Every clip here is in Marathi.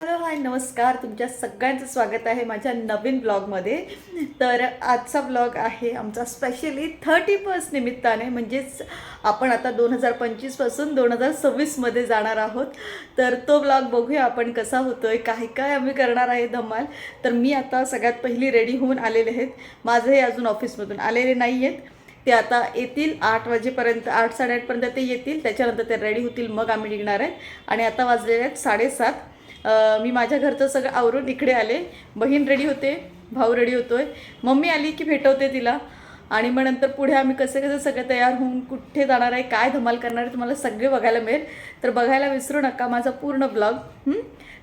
हॅलो हाय नमस्कार, तुमच्या सगळ्यांचं स्वागत आहे माझ्या नवीन ब्लॉगमध्ये. तर आजचा ब्लॉग आहे आमचा स्पेशली 31 निमित्ताने, म्हणजेच आपण आता 2025पासून 2026मध्ये जाणार आहोत. तर तो ब्लॉग बघूया आपण कसा होतोय, काय काय आम्ही करणार आहे धमाल. तर मी आता सगळ्यात पहिली रेडी होऊन आलेले आहेत. माझे अजून ऑफिसमधून आलेले नाही आहेत, ते आता येतील 8 वाजेपर्यंत, 8-8:30पर्यंत ते येतील. त्याच्यानंतर ते रेडी होतील, मग आम्ही निघणार आहे. आणि आता वाजलेले आहेत 7:30. मी माझ्या घरचं सगळं आवरून इकडे आले. बहीण रेडी होते, भाऊ रेडी होतोय, मम्मी आली की भेटवते तिला. आणि मग नंतर पुढे आम्ही कसे सगळे तयार होऊन कुठे जाणार आहे, काय धमाल करणार आहे, तुम्हाला सगळे बघायला मिळेल. तर बघायला विसरू नका माझा पूर्ण ब्लॉग.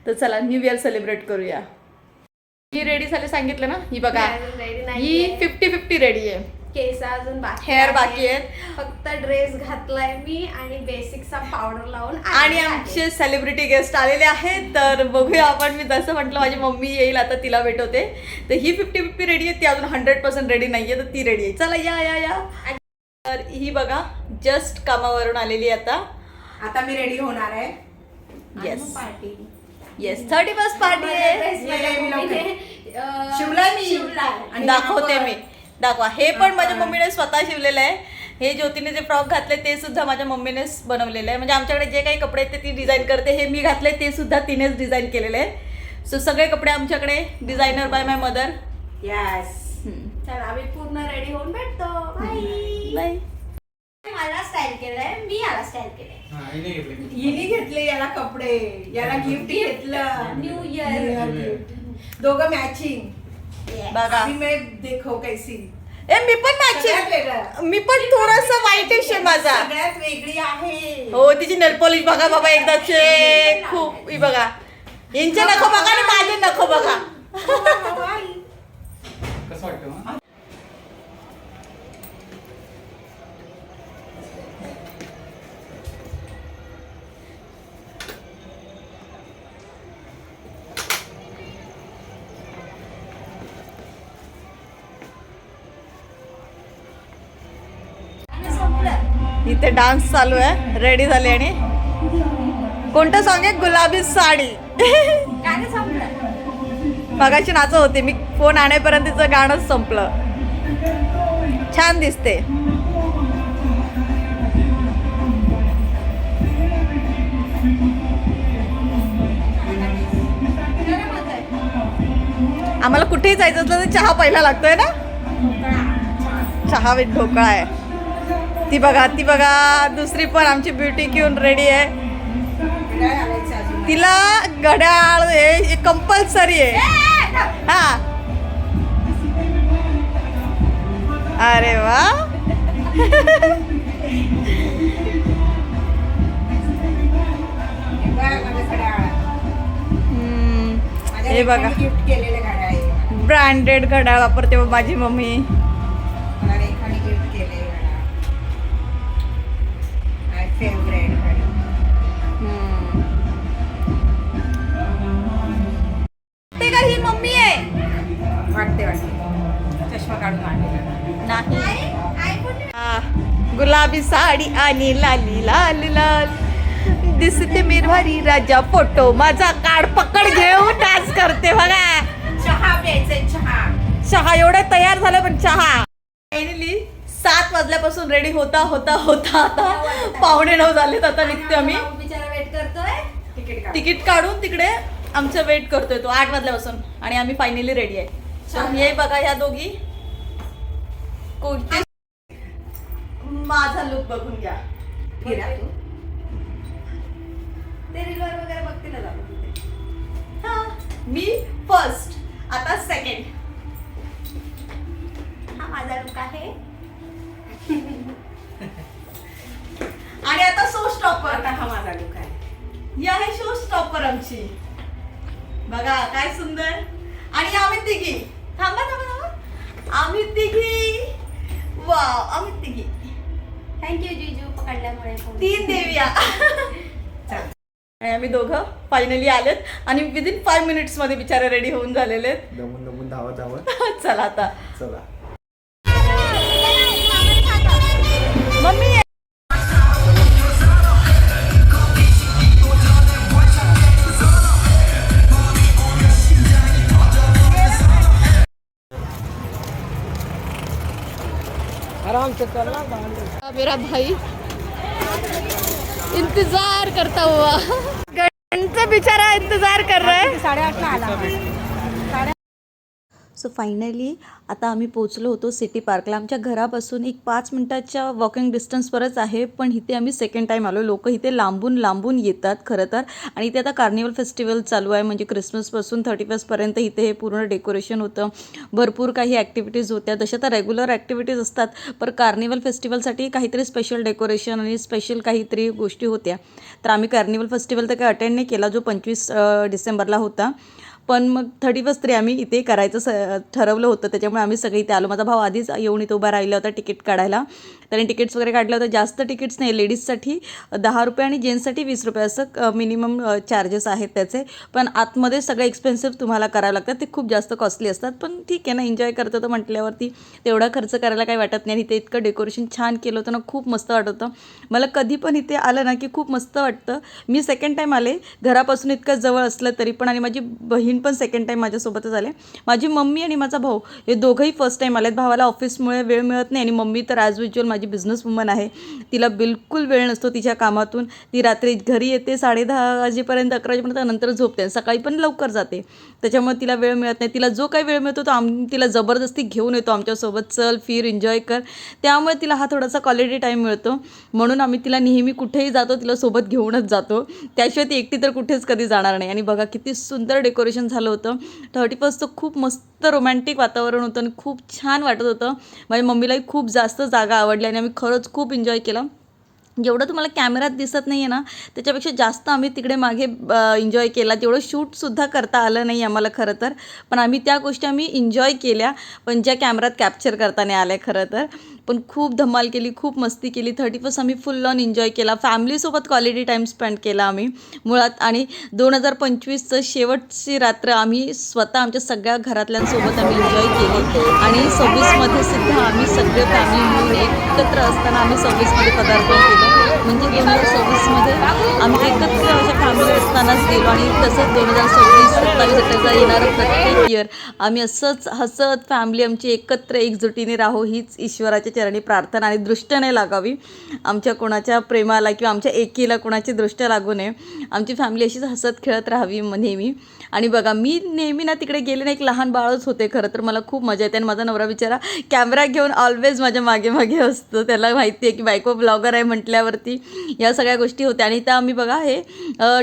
तर चला न्यू इयर सेलिब्रेट करूया. ही रेडी झाले सांगितलं ना, ही बघा, ही 50-50 रेडी आहे. केस अजून हेअर बाकी आहेत, फक्त ड्रेस घातलाय मी आणि बेसिकचा पावडर लावून. आणि आमचे सेलिब्रिटी गेस्ट आलेले आहेत. तर बघूया आपण. मी जसं म्हटलं माझी मम्मी येईल आता, तिला भेटवते. तर ही 50-50 रेडी आहे, ती अजून 100% रेडी नाहीये, तर ती रेडी आहे. चला या. तर ही बघा जस्ट कामावरून आलेली आता मी रेडी होणार आहे. येस पार्टी, येस 31 पार्टी आहे. शिवला मी, दाखवते मी, दाखवा. हे पण माझ्या मम्मीने स्वतः शिवलेलं आहे. हे ज्योतीने जे फ्रॉक घातले ते सुद्धा माझ्या मम्मीनेच बनवलेलं आहे. म्हणजे आमच्याकडे जे काही कपडे आहेत ते ती डिझाईन करते. हे मी घातले ते सुद्धा तिनेच डिझाईन केलेले आहे. सो सगळे कपडे आमच्याकडे डिझायनर बाय माय मदर. यस. चला आम्ही पूर्ण रेडी होऊन भेटतो. बाय. मला स्टाईल केलंय, मी याला स्टाईल केलंय. हिने घेतले याला कपडे, याला गिफ्ट घेतलं. न्यू इयर गिफ्ट, दोघं मॅचिंग. बघा मैं देखो कैसी. मी पण मॅचिंग, मी पण थोडस वाईटिश आहे माझा. सगळ्यात वेगळी आहे. हो, तिची नेल पॉलिश बघा बाबा एकदाचे. खूप बघा, यांचे नखो बघा आणि माझे नखो बघा. कसं वाटतं? इथे डान्स चालू आहे, रेडी झाली. आणि कोणतं सॉंग आहे? गुलाबी साडी. गाणं संपलं. मगाशी नाचत होते मी, फोन आणेपर्यंत तिचं गाणंच संपलं. छान दिसते. आम्हाला कुठेही जायचं असलं तर चहा पहिला लागतोय ना. चहा विथ ढोकळा आहे. ती बघा दुसरी पण आमची ब्युटी क्यून रेडी आहे. तिला घड्याळ हे कंपल्सरी आहे. हा, अरे वा. हे बघा, गिफ्ट केलेले घड्याळ, ब्रँडेड घड्याळ वापरते माझी मम्मी. ते का ही मम्मी आहे? वाटते चष्मा काढून आणलेला नाही. गुलाबी साडी आणि लाली लाल लाल दिसते मी भारी राजा, फोटो माझा काढ, पकड घेऊन डान्स करते बघा. चहा प्यायचे, चहा एवढं तयार झालं, पण चहा फायनली 7 वाजल्यापासून रेडी होता आता 8:45 झालेत. आता निघते आम्ही. बिचारा वेट करतोय. तिकीट काढून तिकडे आमचं वेट करतोय तो 8 वाजल्यापासून. आणि आम्ही फायनली रेडी आहे. हे बघा ह्या दोघी. कोणते माझा लुक बघून घ्या. फिरा तू. ते रीलवर वगैरे बघतील ना आपण. हा, मी फर्स्ट, आता सेकंड. हा माझा लुक आहे. आणि आता शो स्टॉपर. आता हा माझा लुक आहे. ही आहे शो स्टॉपर आमची. बघा काय सुंदर. आणि आम्ही तिघी, थांबा, आम्ही तिघी. वाव, आम्ही तिघी. थँक्यू जीजू पकडल्यामुळे. 3 देविया. आणि आम्ही दोघं फायनली आलेत. आणि विदिन 5 मिनिट्समध्ये बिचारे रेडी होऊन झालेले आहेत. दमून धावत चला आता. चला. मम्मी मेरा भाई इंतजार करता हुआ घंटे बेचारा इंतजार कर रहा है. 8:30 आला. सो फायनली आता आम्ही पोचलो होतो सिटी पार्कला. आमच्या घरापासून एक 5 मिनटाच्या वॉकिंग डिस्टन्सवरच आहे, पण इथे आम्ही सेकंड टाईम आलो. लोक इथे लांबून लांबून येतात खरं तर. आणि इथे आता कार्निवल फेस्टिवल चालू आहे, म्हणजे क्रिसमसपासून 31पर्यंत इथे हे पूर्ण डेकोरेशन होतं. भरपूर काही ॲक्टिव्हिटीज होत्या. तशा तर रेग्युलर ॲक्टिव्हिटीज असतात, पण कार्निवल फेस्टिवलसाठी काहीतरी स्पेशल डेकोरेशन आणि स्पेशल काहीतरी गोष्टी होत्या. तर आम्ही कार्निवल फेस्टिवल तर काही अटेंड नाही केला, जो 25 डिसेंबरला होता. पण मग 31 तरी आम्ही इथे करायचं ठरवलं होतं, त्याच्यामुळे आम्ही सगळे इथे आलो. माझा भाऊ आधीच येऊन इथं उभा राहिला होता तिकीट काढायला. त्याने तिकीट्स वगैरे काढलं होतं. जास्त तिकीट्स नाही, लेडीजसाठी 10 रुपये आणि जेंट्ससाठी 20 रुपये असं मिनिमम चार्जेस आहेत त्याचे. पण आतमध्ये सगळे एक्सपेन्सिव्ह तुम्हाला करावं लागतात, ते खूप जास्त कॉस्टली असतात. पण ठीक आहे ना, एन्जॉय करत होतं म्हटल्यावरती तेवढा खर्च करायला काही वाटत नाही. आणि इथे इतकं डेकोरेशन छान केलं होतं ना, खूप मस्त वाटत होतं. मला कधी पण इथे आलं ना की खूप मस्त वाटतं. मी सेकंड टाईम आले, घरापासून इतकं जवळ असलं तरी पण. आणि माझी बहीण पण सेकंड टाईम माझ्यासोबतच आले. माझी मम्मी आणि माझा भाऊ हे दोघंही फर्स्ट टाईम आलेत. भावाला ऑफिसमुळे वेळ मिळत नाही आणि मम्मी तर ॲज युज्युअल माझी बिझनेस वुमन आहे, तिला बिलकुल वेळ नसतो तिच्या कामातून. ती रात्री घरी येते 10:30 वाजेपर्यंत, 11 वाजेपर्यंत, नंतर झोपते. सकाळी पण लवकर जाते, त्याच्यामुळे तिला वेळ मिळत नाही. तिला जो काही वेळ मिळतो तो आम्ही तिला जबरदस्ती घेऊन येतो आमच्यासोबत, चल फिर एन्जॉय कर. त्यामुळे तिला हा थोडासा क्वालिटी टाईम मिळतो. म्हणून आम्ही तिला नेहमी कुठेही जातो तिला सोबत घेऊनच जातो, त्याशिवाय ती एकटी तर कुठेच कधी जाणार नाही. आणि बघा किती सुंदर डेकोरेशन झालं होतं. 31चं खूप मस्त रोमॅन्टिक वातावरण होतं आणि खूप छान वाटत होतं. माझ्या मम्मीलाही खूप जास्त जागा आवडली आणि आम्ही खरंच खूप एन्जॉय केला. जेवढं तुम्हाला कॅमेऱ्यात दिसत नाही आहे ना, त्याच्यापेक्षा जास्त आम्ही तिकडे मागे एन्जॉय केला. तेवढं शूटसुद्धा करता आलं नाही आम्हाला खरं तर, पण आम्ही त्या गोष्टी आम्ही एन्जॉय केल्या, पण ज्या कॅमेऱ्यात कॅप्चर करता नाही आल्या खरं तर. पण खूप धमाल केली, खूप मस्ती केली. 31 आम्ही फुल ऑन एन्जॉय केला. फॅमिलीसोबत क्वालिटी टाईम स्पेंड केला आम्ही मुळात. आणि 2025चं शेवटची रात्र आम्ही स्वतः आमच्या सगळ्या घरातल्यांसोबत आम्ही एन्जॉय केली. आणि 26मध्ये सुद्धा आम्ही सगळे फॅमिली मिळून एकत्र असताना आम्ही 26मध्ये पदार्पण केलं. म्हणजे 2026मध्ये आम्ही एकत्र अशा फॅमिली असतानाच गेलो. आणि तसंच 2026, 27 येणारं प्रत्येक इयर आम्ही असंच हसत फॅमिली आमची एकत्र एकजुटीने राहो, हीच ईश्वराच्या चरणी प्रार्थना. आणि दृष्ट नाही लागावी आमच्या कोणाच्या प्रेमाला किंवा आमच्या एकीला कोणाची दृष्ट लागू नये. आमची फॅमिली अशीच हसत खेळत राहावी नेहमी. आणि बघा मी नेहमी ना तिकडे गेले ना, एक लहान बाळच होते खरं तर. मला खूप मजा येते. आणि माझा नवरा बिचारा कॅमेरा घेऊन ऑलवेज माझ्या मागे मागे असतो. त्याला माहिती आहे की बायको ब्लॉगर आहे म्हटल्यावरती या सगळ्या गोष्टी होत्या. आणि त्या आम्ही बघा हे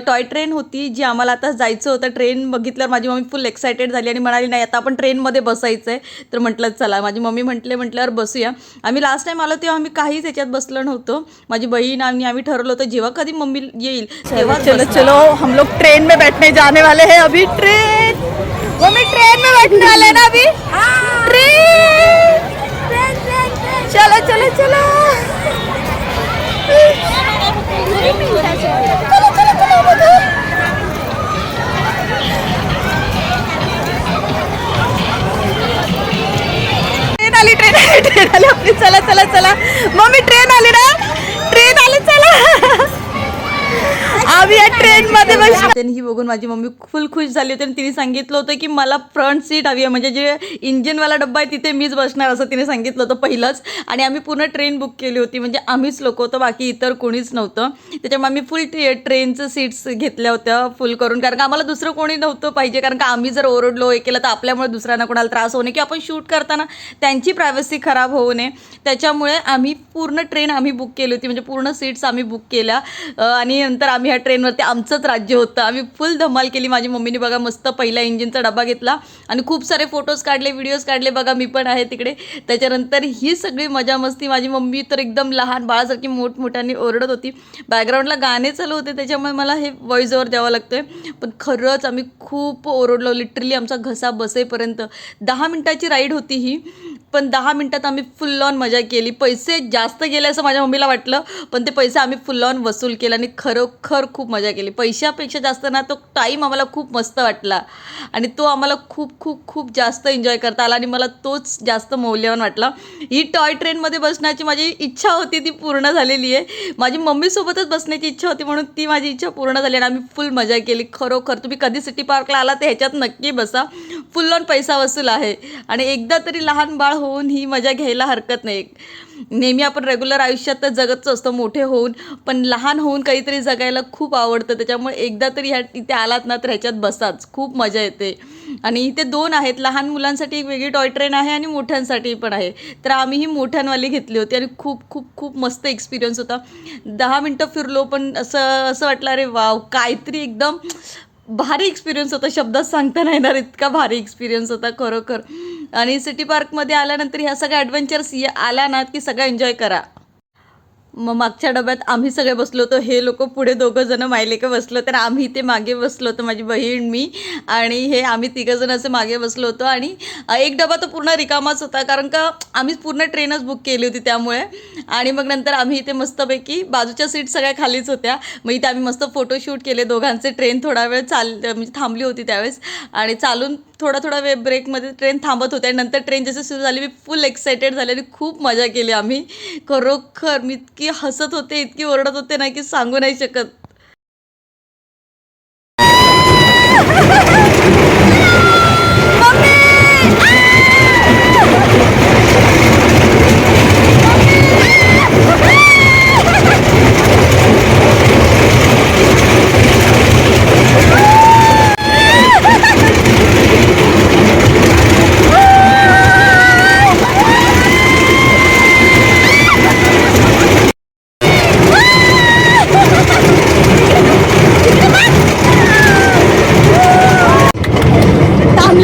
टॉय ट्रेन होती जी आम्हाला आता जायचं होतं. ट्रेन बघितल्यावर माझी मम्मी फुल एक्सायटेड झाली आणि म्हणाली नाही आता आपण ट्रेनमध्ये बसायचं आहे. तर म्हटलं चला, माझी मम्मी म्हटल्यावर बसूया. आम्ही लास्ट टाईम आलो तेव्हा आम्ही काहीच याच्यात बसलो नव्हतो. माझी बहीण आणि आम्ही ठरवलं होतं जेव्हा कधी मम्मी येईल तेव्हा चलो चलो हम लोग ट्रेन में बैठने जाने वाले हैं अभी. ट्रेन मम्मी ट्रेन में बैठने वाले ना अभी. ट्रेन चलो चलो चलो चलो चलो चलो. ट्रेन आली आपली. चला चला चला मम्मी, ट्रेन आली ना, ट्रेन आली, चला आम्ही या ट्रेनमध्ये बसलो. ही बघून माझी मम्मी फुल खुश झाली होती आणि तिने सांगितलं होतं की मला फ्रंट सीट हवी आहे, म्हणजे जे इंजिनवाला डब्बा आहे तिथे मीच बसणार असं तिने सांगितलं होतं पहिलंच. आणि आम्ही पूर्ण ट्रेन बुक केली होती, म्हणजे आम्हीच लोक होतो, बाकी इतर कोणीच नव्हतं. त्याच्यामुळे आम्ही फुल ट्रेनचं सीट्स घेतल्या होत्या फुल करून, कारण का आम्हाला दुसरं कोणी नव्हतं पाहिजे. कारण का आम्ही जर ओरडलो हे केलं तर आपल्यामुळे दुसऱ्यांना कोणाला त्रास होऊ नये किंवा आपण शूट करताना त्यांची प्रायव्हसी खराब होऊ नये. त्याच्यामुळे आम्ही पूर्ण ट्रेन आम्ही बुक केली होती, म्हणजे पूर्ण सीट्स आम्ही बुक केल्या. आणि नंतर आम्ही ह्या ट्रेनवरती आमचंच राज्य होतं. आम्ही फुल धमाल केली. माझी मम्मीने बघा मस्त पहिला इंजिनचा डबा घेतला आणि खूप सारे फोटोज काढले, व्हिडिओज काढले. बघा मी पण आहे तिकडे. त्याच्यानंतर ही सगळी मजा मस्ती. माझी मम्मी तर एकदम लहान बाळासारखी मोठमोठ्याने ओरडत होती. बॅकग्राऊंडला गाणे चालू होते त्याच्यामुळे मला हे व्हॉइस ओव्हर द्यावं लागतोय. पण खरंच आम्ही खूप ओरडलो, लिटरली आमचा घसा बसेपर्यंत. 10 मिनिटाची राईड होती ही, पण 10 मिनिटात आम्ही फुल ऑन मजा केली. पैसे जास्त गेले असं माझ्या मम्मीला वाटलं, पण ते पैसे आम्ही फुल ऑन वसूल केले आणि खरोखर खूप मजा केली. पैशापेक्षा जास्त ना तो टाईम आम्हाला खूप मस्त वाटला आणि तो आम्हाला खूप खूप खूप जास्त एन्जॉय करता आला आणि मला तोच जास्त मौल्यवान वाटला. ही टॉय ट्रेनमध्ये बसण्याची माझी इच्छा होती ती पूर्ण झालेली आहे. माझी मम्मीसोबतच बसण्याची इच्छा होती म्हणून ती माझी इच्छा पूर्ण झाली आणि आम्ही फुल मजा केली. खरोखर तुम्ही कधी सिटी पार्कला आला तर ह्याच्यात नक्की बसा, फुल ऑन पैसा वसूल आहे आणि एकदा तरी लहान बाळ होऊन ही मजा घ्यायला हरकत नाही. नेहमी आपण रेग्युलर आयुष्यात तर जगतच असतो मोठे होऊन, पण लहान होऊन काहीतरी जगायला खूप आवडतं. त्याच्यामुळे एकदा तरी इथे आलात ना तर ह्याच्यात बसाच, खूप मजा येते. आणि इथे 2 आहेत, लहान मुलांसाठी एक वेगळी टॉय ट्रेन आहे आणि मोठ्यांसाठी पण आहे. तर आम्ही ही मोठ्यांवाली घेतली होती आणि खूप खूप खूप मस्त एक्सपिरियन्स होता. 10 मिनटं फिरलो पण असं असं वाटलं अरे वाव, काहीतरी एकदम भारी एक्सपिरियन्स होता. शब्दात सांगता नाही येणार इतका भारी एक्सपिरियन्स होता खरोखर. आणि सिटी पार्कमध्ये आल्यानंतर ह्या सगळ्या ॲडव्हेंचर्स आल्या ना की सगळं एन्जॉय करा. मग मागच्या डब्यात आम्ही सगळे बसलो होतो, हे लोक पुढे 2 जण मायलेकं बसलो, तर आम्ही इथे मागे बसलो होतो, माझी बहीण, मी आणि हे आम्ही 3 जण असे मागे बसलो होतो. आणि एक डबा तर पूर्ण रिकामाच होता, कारण का आम्हीच पूर्ण ट्रेनच बुक केली होती त्यामुळे. आणि मग नंतर आम्ही इथे मस्तपैकी बाजूच्या सीट सगळ्या खालीच होत्या. मग इथे आम्ही मस्त फोटोशूट केले दोघांचे. ट्रेन थोडा वेळ म्हणजे थांबली होती त्यावेळेस, आणि चालून थोडा वेळ ब्रेकमध्ये ट्रेन थांबत होते. आणि नंतर ट्रेन जशी सुरू झाली मी फुल एक्सायटेड झाले आणि खूप मजा केली आम्ही खरोखर. मी इतकी हसत होते, इतकी ओरडत होते ना की सांगू नाही शकत.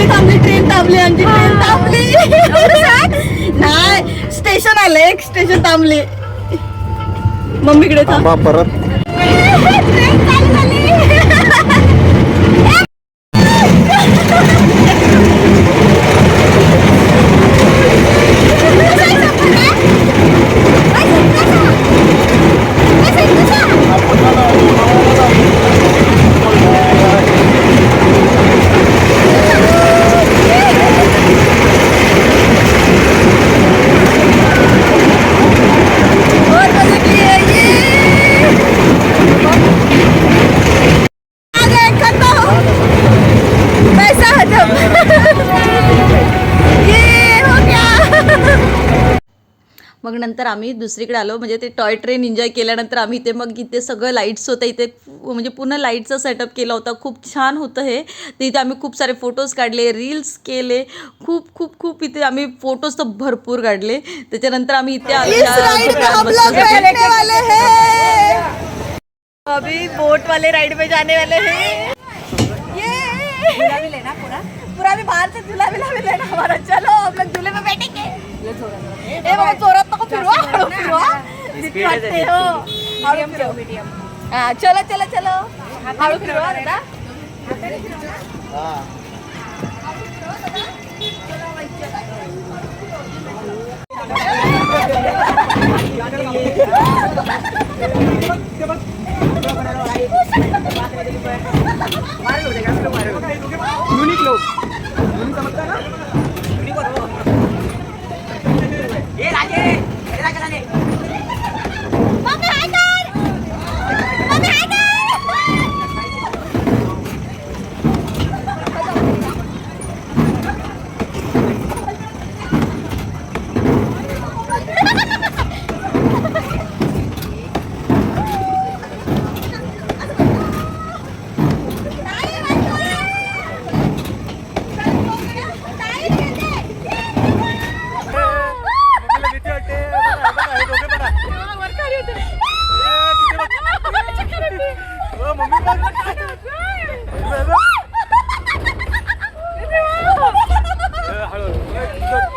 थांबली ट्रेन थांबली, आमची ट्रेन थांबली. नाही, स्टेशन आलं, एक स्टेशन थांबली. मम्मीकडे थांब. परत ट्रेन चालू झाली. मग नंतर आम्ही दुसरीकडे आलो, म्हणजे ते टॉय ट्रेन एन्जॉय केल्यानंतर आम्ही इथे सगळं लाईट्स होतं इथे, म्हणजे पूर्ण लाईटचा सेटअप केला होता. खूप छान होतं हे. तर इथे आम्ही खूप सारे फोटोज काढले, रील्स केले, खूप खूप खूप इथे आम्ही फोटोज तर भरपूर काढले. त्याच्यानंतर आम्ही इथे अभी बोट वाले राइड में जाने वाले हैं. पूरा भी बाहर से झूला भी लेना हमारा. चलो हम लोग झूले में बैठेंगे. ए बाबा जोरात नको फिरवा, हळू फिरवा. भीती वाटते हो. मीडियम. हां चलो चलो चलो, हळू फिरवा दादा.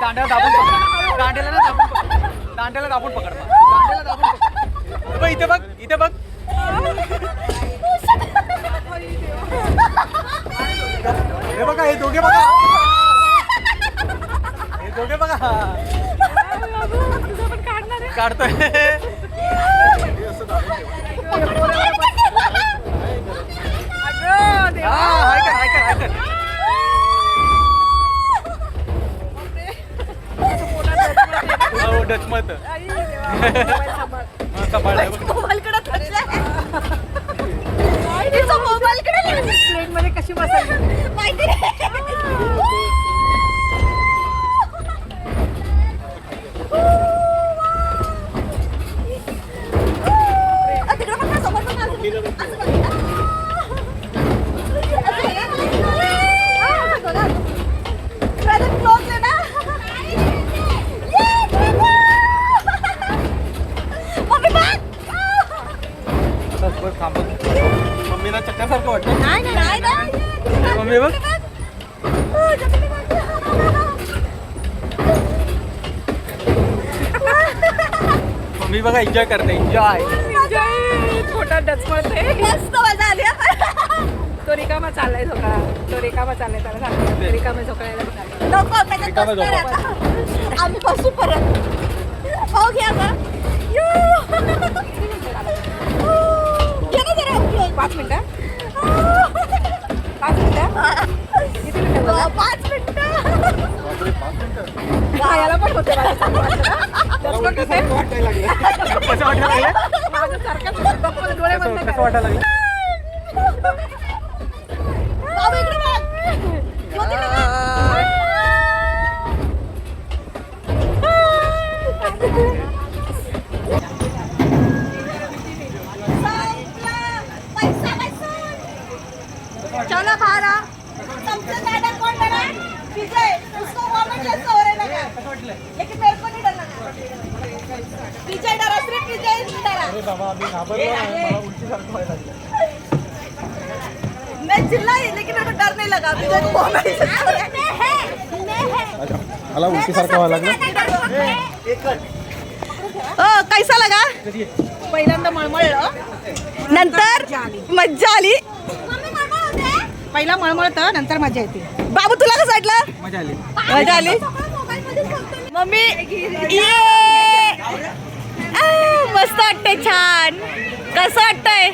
दांड्याला दाबून पकड. दांड्याला दाबून पकड. इथे बघ, इथे बघ. हे बघा, हे दोघे बघा, हे दोघे बघा. काढतोय. डचमत ट्रेन मध्ये कशी बसायची माहिती मम्मी बघ मम्मी बघा एन्जॉय करते एन्जॉय छोटा डचमळते मस्त मजा आली तो रिकामा चाललाय झोकाळा तो रिकामा चाललाय त्याला सांगतो रिकामा झोकाळ्याला नको त्याच्यात रिकामा बसणार झोपा. आता. आम्ही बसू परत हो घ्या का घे ना जरा उपयोग. 5 मिनिटं 5 मिनिटं किती मिनिटं बोलला? 5 मिनिटं याला पण होते माझ्या कसं वाटायला लागलं माझं सारखं डोळे बंद कसं वाटायला लागलं बाबा इकडे बघ. ज्योतीला बघ. चलो बाहर आ सबसे ज्यादा कौन डरा विजय उसको वॉमिट जैसा हो रहा है लेकिन मेरे को नहीं डरना विजय डरा सिर्फ विजय नहीं डरा अरे बाबा अभी घाबरलो आहे मला उलटी सारखं व्हायला लागलं मैं चिल्लाई लेकिन मेरे को डर नहीं लगा विजय को वॉमिट जैसा हो रहा है मला उलटी सारखं व्हायला लागलं कैसा लगा पहिल्यांदा मळमळलं नंतर मज्जा आली पहिला मळमळतं नंतर मजा येते बाबू तुला कसं वाटलं मजा आली मजा आली मम्मी ये मस्त वाटतंय छान कसं वाटतंय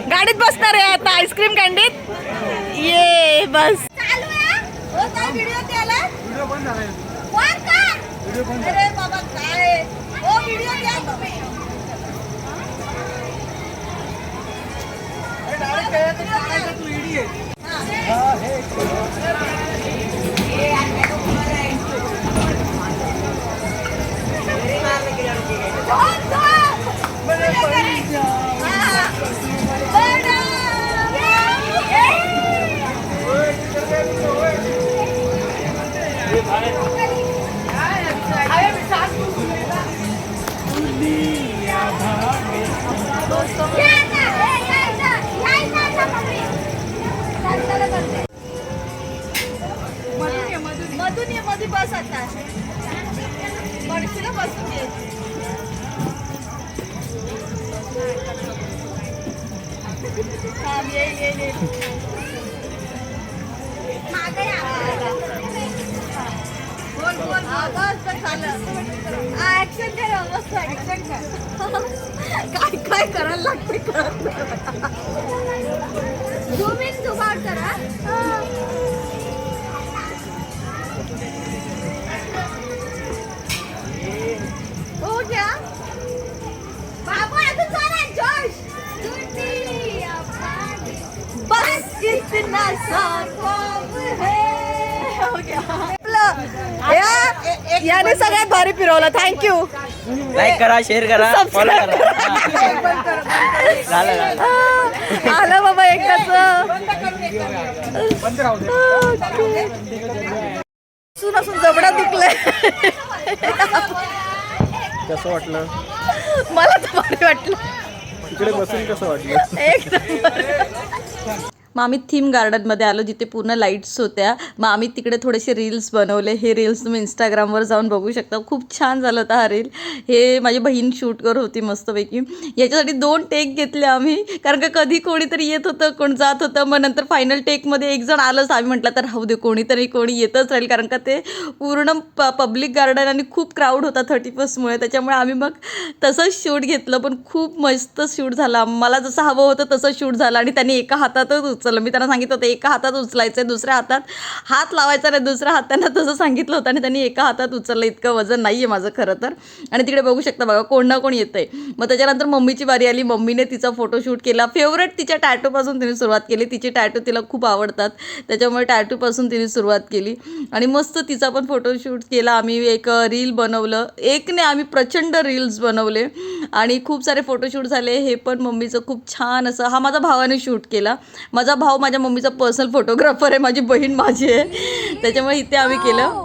गाडीत बसणार आहे आता आईस्क्रीम कॅन्डीत ये बस व्हिडिओ बंद झालाय व्हिडिओ बंद अरे बाबा काय ओ व्हिडिओ द्या तुम्ही तू इडी आहे मधून ये मध्ये बस आता मडशीला बसून ये ये मागे बोल बोल बस बस झालं ऍक्शन कर मस्त ऍक्शन कर काय काय करायला लागते कळत झूम इन झूम आउट करा हो क्या बाबू अजून जोरात जोश बस इतना सा ख्वाब है हो गया याने सगळ्यात भारी फिरवलं थँक्यू लाईक करा शेअर करा फॉलो करा झालं आलं बाबा एकच बंद राहू दे असून जबडा दुखलंय कसं वाटलं मला तर भारी वाटलं इकडे बसून कसं वाटलं एकदम मग आम्ही थीम गार्डनमध्ये आलो जिथे पूर्ण लाईट्स होत्या मग आम्ही तिकडे थोडेसे रील्स बनवले हे रील्स तुम्ही इंस्टाग्रामवर जाऊन बघू शकता खूप छान झालं होता हा रील हे माझी बहीण शूट करत होती मस्तपैकी याच्यासाठी 2 टेक घेतले आम्ही कारण का कधी कोणीतरी येत होतं कोण जात होतं मग नंतर फायनल टेकमध्ये एक जण आलंच आम्ही म्हटलं तर राहू दे कोणी येतच राहील कारण का ते पूर्ण पब्लिक गार्डन आणि खूप क्राऊड होता 31मुळे त्याच्यामुळे आम्ही मग तसंच शूट घेतलं पण खूप मस्त शूट झाला मला जसं हवं होतं तसं शूट झालं आणि त्यांनी एका हातातच उचललं मी त्यांना सांगितलं होतं एका हातात उचलायचं दुसऱ्या हातात हात लावायचा नाही दुसऱ्या हाताने तसं सांगितलं होतं आणि त्यांनी एका हातात उचललं इतकं वजन नाही आहे माझं खरं तर आणि तिकडे बघू शकता बघा कोण ना कोण येतं आहे मग त्याच्यानंतर मम्मीची बारी आली मम्मीने तिचा फोटोशूट केला फेवरेट तिच्या टॅटूपासून तिने सुरुवात केली तिचे टॅटू तिला खूप आवडतात त्याच्यामुळे टॅटूपासून तिने सुरुवात केली आणि मस्त तिचा पण फोटोशूट केला आम्ही एक रील बनवलं एकने आम्ही प्रचंड रील्स बनवले आणि खूप सारे फोटोशूट झाले हे पण मम्मीचं खूप छान असं हा माझा भावाने शूट केला माझा भाऊ माझ्या मम्मीचा पर्सनल फोटोग्राफर आहे माझी बहीण माझी आहे त्याच्यामुळे इथे आम्ही केलं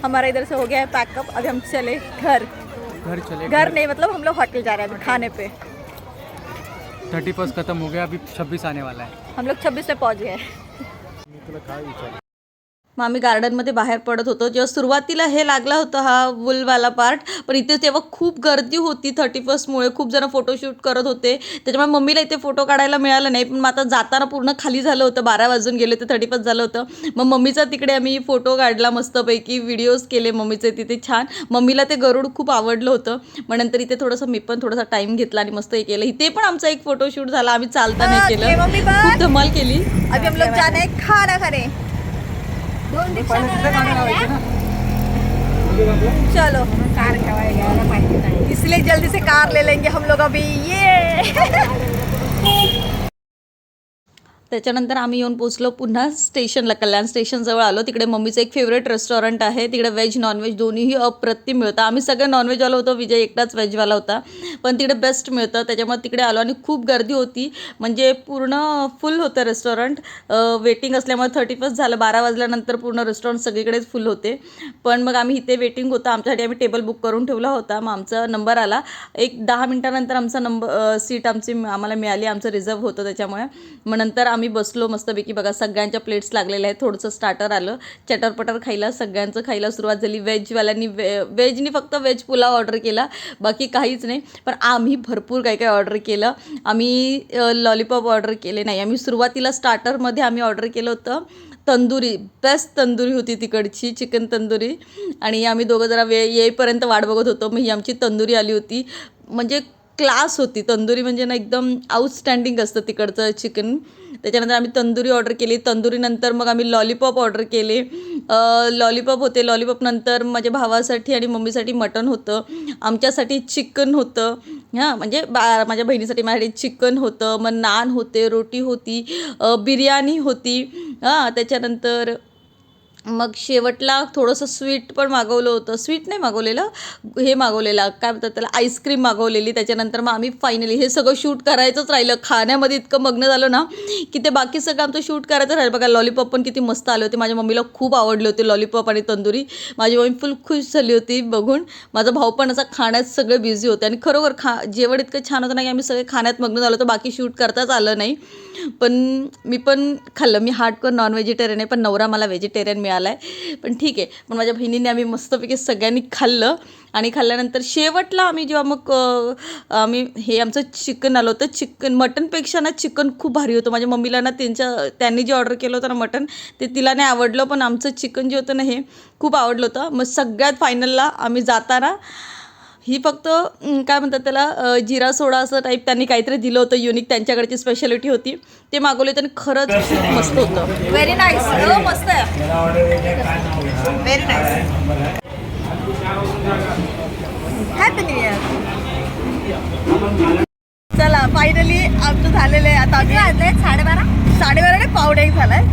हमारा इधर से हो गया है पैकअप अभी हम चले घर घर चले घर नहीं मतलब हम लोग होटल जा रहे हैं अभी खाने पे। 31 खत्म हो गया, अभी 26 आने वाला है. हम लोग 26 में पहुंच गए। मग आम्ही गार्डनमध्ये बाहेर पडत होतो जेव्हा सुरुवातीला हे लागला होता हा वुलवाला पार्ट, पण इथे तेव्हा खूप गर्दी होती 31मुळे, खूप जण फोटोशूट करत होते, त्याच्यामुळे मम्मीला इथे फोटो काढायला मिळालं नाही. पण आता जाताना पूर्ण खाली झालं होतं, 12 वाजून गेले होते, 31 झालं होतं. मग मम्मीचा तिकडे आम्ही फोटो काढला मस्तपैकी, व्हिडिओज केले मम्मीचे तिथे छान. मम्मीला ते गरुड खूप आवडलं होतं. मग नंतर इथे थोडंसं मी पण थोडासा टाईम घेतला आणि मस्त हे केलं. इथे पण आमचा एक फोटोशूट झाला, आम्ही चालताना केलं, खूप धमाल केली. अभी हम लोग जाना है खाना खाने। चलो इसलिए जल्दी से कार ले लेंगे हम लोग अभी ये। त्याच्यानंतर आम्ही येऊन पोचलो पुन्हा स्टेशनला, कल्याण स्टेशनजवळ आलो. तिकडे मम्मीचं एक फेवरेट रेस्टॉरंट आहे, तिकडे व्हेज नॉनव्हेज दोन्हीही अप्रतिम मिळतं. आम्ही सगळे नॉनव्हेजवाला होतो, विजय एकटाच व्हेजवाला होता, पण तिकडे बेस्ट मिळतं, त्याच्यामुळे तिकडे आलो. आणि खूप गर्दी होती, म्हणजे पूर्ण फुल होतं रेस्टॉरंट. वेटिंग असल्यामुळे 31 झालं, 12 वाजल्यानंतर पूर्ण रेस्टॉरंट सगळीकडेच फुल होते. पण मग आम्ही इथे वेटिंग होतं आमच्यासाठी, आम्ही टेबल बुक करून ठेवला होता. मग आमचा नंबर आला, एक 10 मिनिटानंतर आमचा सीट आम्हाला मिळाली, आमचं रिझर्व होतं त्याच्यामुळे. मग नंतर आम्ही बसलो मस्तपैकी. बघा सगळ्यांच्या प्लेट्स लागलेल्या आहेत, थोडंसं स्टार्टर आलं, चटरपटर खायला, सगळ्यांचं खायला सुरुवात झाली. व्हेजवाल्यांनी व्हेजनी फक्त व्हेज पुलाव ऑर्डर केला, बाकी काहीच नाही. पण आम्ही भरपूर काही काही ऑर्डर केलं. आम्ही लॉलीपॉप ऑर्डर केले नाही, आम्ही सुरुवातीला स्टार्टरमध्ये आम्ही ऑर्डर केलं होतं तंदुरी, बेस्ट तंदुरी होती तिकडची, चिकन तंदुरी. आणि आम्ही दोघं जरा वेळ येईपर्यंत वाट बघत होतो. मग ही आमची तंदुरी आली होती, म्हणजे क्लास होती तंदुरी, म्हणजे ना एकदम आउटस्टँडिंग असतं तिकडचं चिकन. त्याच्यानंतर आम्ही तंदुरी ऑर्डर केली, तंदुरीनंतर मग आम्ही लॉलीपॉप ऑर्डर केले. लॉलीपॉप होते, लॉलीपॉपनंतर माझ्या भावासाठी आणि मम्मीसाठी मटण होतं, आमच्यासाठी चिकन होतं, हां म्हणजे माझ्या बहिणीसाठी माझ्यासाठी चिकन होतं. मग नान होते, रोटी होती, बिर्याणी होती, हां त्याच्यानंतर मग शेवटला थोडंसं स्वीट पण मागवलं होतं, स्वीट नाही मागवलेलं, हे मागवलेलं काय म्हणतात त्याला, आईस्क्रीम मागवलेली. त्याच्यानंतर मग आम्ही फायनली हे सगळं शूट करायचंच राहिलं, खाण्यामध्ये इतकं मग्न झालं ना की ते बाकी सगळं आमचं शूट करायचं राहिलं. बघा लॉलीपॉप पण किती मस्त आले होते, माझ्या मम्मीला खूप आवडले होते लॉलीपॉप आणि तंदुरी. माझी मम्मी फुल खुश झाली होती बघून. माझा भाऊ पण असा खाण्यात सगळे बिझी होते, आणि खरोखर जेवण इतकं छान होतं ना की आम्ही सगळे खाण्यात मग्न झालो होतो, बाकी शूट करताच आलं नाही. पण मी पण खाल्लं, मी हार्डकोर नॉन व्हेजिटेरियन आहे, पण नवरा मला व्हेजिटेरियन मिळाला आहे, पण ठीक आहे. पण माझ्या बहिणीने आम्ही मस्तपैकी सगळ्यांनी खाल्लं. आणि खाल्ल्यानंतर शेवटला आम्ही जेव्हा मग आम्ही हे आमचं चिकन आलं होतं, चिकन मटनपेक्षा ना चिकन खूप भारी होतं. माझ्या मम्मीला ना त्यांनी जे ऑर्डर केलं होतं ना मटन, ते तिला नाही आवडलं, पण आमचं चिकन जे होतं ना हे खूप आवडलं होतं. मग सगळ्यात फायनलला आम्ही जाताना ही फक्त काय म्हणतात त्याला, जिरा सोडा असं टाईप त्यांनी काहीतरी दिलं होतं युनिक, त्यांच्याकडची स्पेशालिटी होती, ते मागवले होते आणि खरंच खूप मस्त होतं. व्हेरी नाईस, मस्त आहे, very nice. Happy new year. चला फायनली आमचं झालेलं आहे. आता आम्ही वाजले 12:30 नाही, 12:15 झालाय.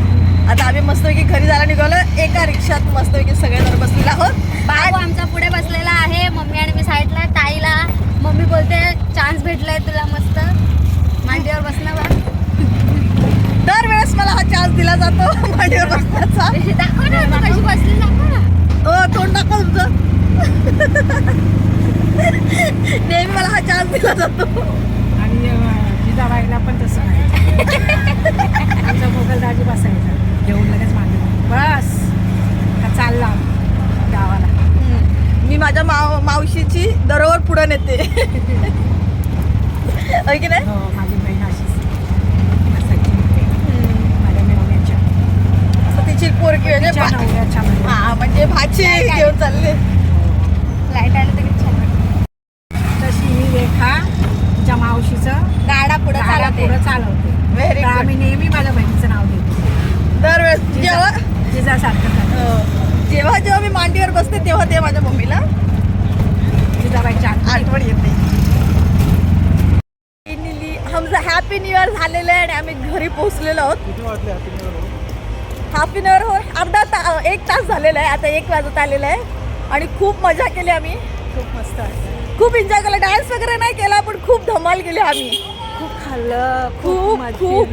आता आम्ही मस्तपैकी घरी जायला निघालो, एका रिक्षात मस्तपैकी सगळेजण बसलेले आहोत. भाऊ आमचा पुढे बसलेला आहे, मम्मी आणि मी साईडला. ताईला मम्मी बोलते चान्स भेटलाय तुला मस्त मांडीवर बसण्यावर. दरवेळेस मला हा चान्स दिला जातो मांडीवर बसण्याचा. दाखव ना तू कशी बसली, दाखव ना. तोंड दाखव तुमचं. नेहमी मला हा चान्स दिला जातो. आणि जिजाबाईला पण तसं नाही, आमचा मोगलदाजी बसायचा घेऊन लगेच मागे बस का चालला गावाला. मी माझ्या मावशीची दरोवर पुढं नेते, होय की नाही. हो माझी बहीण अशीच असायची माझ्या मेवण्याच्या, असं तिची पोरकी म्हणजे नवऱ्याच्या हा म्हणजे भाची घेऊन चालले. लाईट आलं तर किती छान वाटतं. तशी ही रेखा तिच्या मावशीचं गाडा पुढे चालवते. व्हेरी तर आम्ही नेहमी माझ्या बहिणीचं नाव देतो दरवेळेस जेव्हा जिजासारखं. जेव्हा जेव्हा मी मांडीवर बसते तेव्हा ते माझ्या मम्मीला जिजाबाईच्या आठवण येते. आमचं हॅपी न्यू इयर झालेलं आहे आणि आम्ही घरी पोहोचलेलो आहोत. हॅपी न्यू इयर हो, एक तास झालेला आहे, आता 1 वाजत आलेला आहे. आणि खूप मजा केली आम्ही, खूप मस्त आहे, खूप एन्जॉय केला. डान्स वगैरे नाही केला, पण खूप धमाल केली आम्ही. खूप खाल्लं, खूप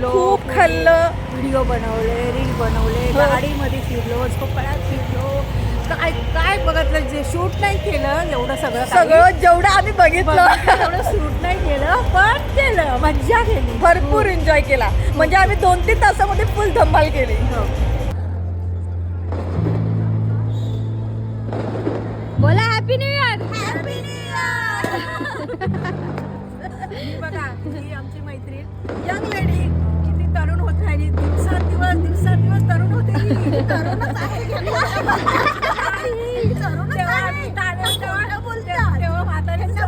खूप खाल्लं, व्हिडिओ बनवले, रील बनवले, गाडीमध्ये फिरलो, झोपळ्यात फिरलो, काय काय बघितलं जे शूट नाही केलं एवढं सगळं सगळं जेवढं आम्ही बघितलं एवढं शूट नाही केलं पण केलं मज्जा केली भरपूर एन्जॉय केला. म्हणजे आम्ही 2-3 तासामध्ये फुल धमाल केली. बोला happy new year. Happy new year. ही बघा ही आमची मैत्रीण यंग लेडी किती तरुण होत राहिली. दिवसांदिवस तरुण होते ही. तरुणच आहे तेव्हा आम्ही तेव्हा म्हाताऱ्यांचं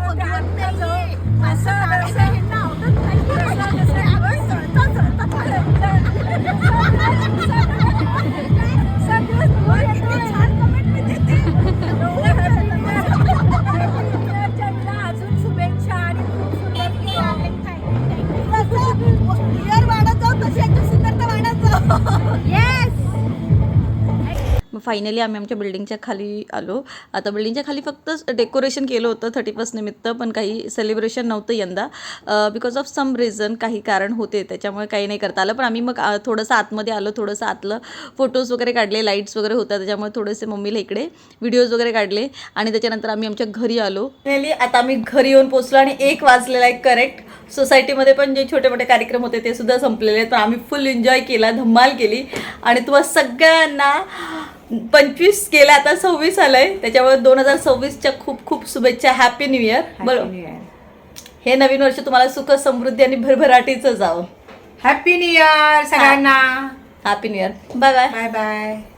अजून शुभेच्छा आणि खूप मग फायनली आम्ही आमच्या बिल्डिंगच्या खाली आलो. आता बिल्डिंगच्या खाली फक्त डेकोरेशन केलं होतं 31 निमित्त, पण काही सेलिब्रेशन नव्हतं यंदा. बिकॉज ऑफ सम रिझन, काही कारण होते त्याच्यामुळे काही नाही करता आलं. पण आम्ही मग थोडंसं आतमध्ये आलो, थोडंसं आतलं फोटोज वगैरे काढले, लाईट्स वगैरे होत्या त्याच्यामुळे थोडेसे मम्मीला इकडे व्हिडिओज वगैरे काढले आणि त्याच्यानंतर आम्ही आमच्या घरी आलो. आता आम्ही घरी येऊन पोचलो आणि 1 वाजलेला आहे करेक्ट. सोसायटीमध्ये पण जे छोटे मोठे कार्यक्रम होते ते सुद्धा संपलेले आहेत. पण आम्ही फुल एन्जॉय केला, धमाल केली आणि तुम्हाला सगळ्यांना 25 गेला, आता 26 आलंय, त्याच्यामुळे 2026च्या खूप खूप शुभेच्छा. Happy new year. बरोबर, हे नवीन वर्ष तुम्हाला सुख समृद्धी आणि भरभराटीचं जावं. हॅपी न्यू इयर सगळ्यांना. Happy new year. Bye bye. Bye bye.